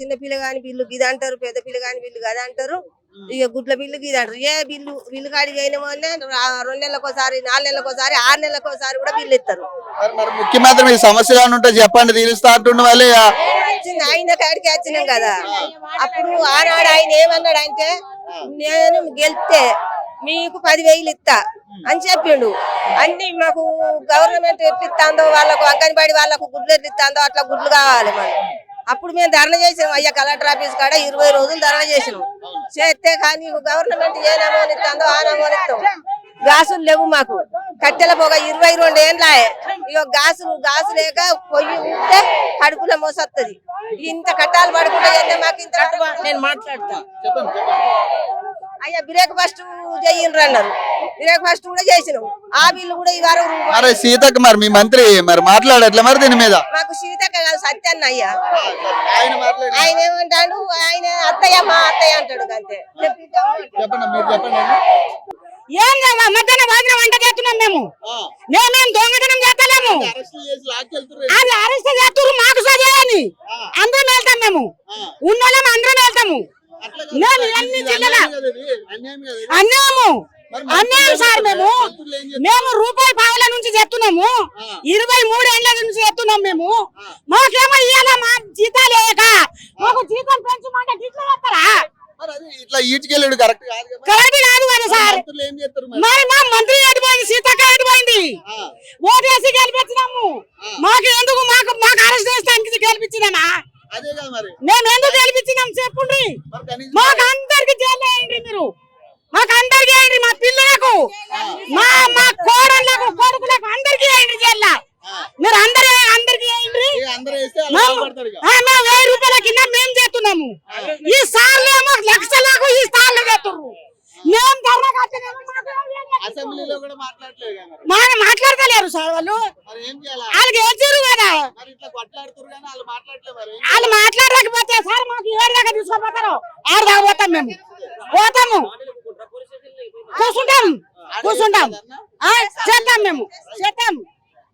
చిన్న పిల్లగాని బిల్లు గిది అంటారు, పెద్ద పిల్లగాని బిల్లు గది అంటారు. ఇక గుడ్ల బిల్లు గిది అంటారు. ఏ బిల్లు కాడికి అయిన వాళ్ళే 2 నెలలకోసారి, 4 నెలలకోసారి, 6 నెలలకోసారి కూడా బిల్లు ఇస్తారు. మరి ముఖ్యమంత్రి మీ సమస్యలు ఏమైనా ఉంటే చెప్పండి, తీరుస్తా అంటుండే వాళ్ళే. ఆయన కాడికి వచ్చినాం కదా, అప్పుడు ఆనాడు ఆయన ఏమన్నాడు అంటే, నేను గెలిస్తే మీకు 10,000 ఇస్తా అని చెప్పిండు. అన్ని మాకు గవర్నమెంట్ ఎట్లు ఇస్తాందో, వాళ్ళకు అంగన్వాడీ వాళ్ళకు గుడ్లు ఎట్లు ఇస్తాందో అట్లా గుడ్లు కావాలి మనం. అప్పుడు మేము ధర్నా చేసినాం, అయ్యా కలెక్టర్ ఆఫీస్ కాడ 20 రోజులు ధర్నా చేసినాం. చేస్తే కానీ గవర్నమెంట్ ఏ నమోని ఇస్తుందో ఆ నమోని ఇస్తాం. గ్యాసులు లేవు మాకు, కట్టెల పోగా 22 ఏండ్లా. ఇక గాసు లేక పొయ్యి ఉంటే కడుపులో మోసొస్తుంది. ఇంత కట్టాలు పడుకుంటే మాకు ఇంత. నేను మాట్లాడతా, అయ్యా బ్రేక్ఫాస్ట్ చెయ్యండి అన్నారు. బ్రేక్ఫాస్ట్ కూడా చేసినాం. ఆ బిల్లు కూడా ఈ వారం. అరే సీతక్క, మరి మీ మంత్రి మరి మాట్లాడట్లే మరి దీని మీద? మాకు సీతక్క కాదు, సత్యాన్న అయ్యా. ఆయన ఏమంటాడు, ఆయన అత్తయ్య మా అత్తయ్య అంటాడు. అంతే. చెప్పండి, మీరు చెప్పండి. ఏం మధ్యాహ్నం భోజనం వంట చేస్తున్నాం మేమేం దొంగతనం చేస్తలేము. అది అరెస్ట్ చేస్తున్నారు, మాకు సరిని అందరం వెళ్తాం. మేము ఉన్నోళ్ళం అందరం వెళ్తాము. మేము ఎన్ని జిల్లాల అన్యాయం సార్. మేము రూపాయి పావుల నుంచి చెప్తున్నాము, 23 ఏళ్ల నుంచి చెప్తున్నాం. మేము మాకేమో ఇవాళ మా జీతాలు లేక మాకు జీతం పెంచమంటే గిట్ల చేస్తారా? ఇట్లా ఈడ్చుకెళ్ళాడు కరెక్ట్ కాదు కదా సార్. మరి మా మంత్రి ఎడిపోయింది, సీతక్క ఎడిపోయింది. ఓటేసి గెలిపించినాము. మాకు ఎందుకు మాకు అరెస్ట్ చేస్తే గెలిపించినా? మేము ఎందుకు గెలిపించినాం చెప్పుండ్రి. మాకు అందరికి జైలు వేయండి, మీరు మాకు అందరికి వేయండి. మా పిల్లలకు, మా కోడళ్ళకు, కొడుకులకు అందరికి వేయండి జైల్లో. మీరు అందరికి వేయండి. మేము 1000 రూపాయల కింద మేము చేస్తున్నాము. ఈ సార్లు ఏమో లక్షలకు ఈ సార్లు చేస్తున్నారు. మేము ధర్నా మాట్లాడతలేరు సార్. వాళ్ళకి ఏడ్చారు కదా, వాళ్ళు మాట్లాడలేకపోతే సార్ మాకు ఎవరి దాకా తీసుకోపోతారో ఆడ దాకా పోతాం. మేము పోతాము, కూర్చుంటాం చేద్దాం, మేము చేద్దాం.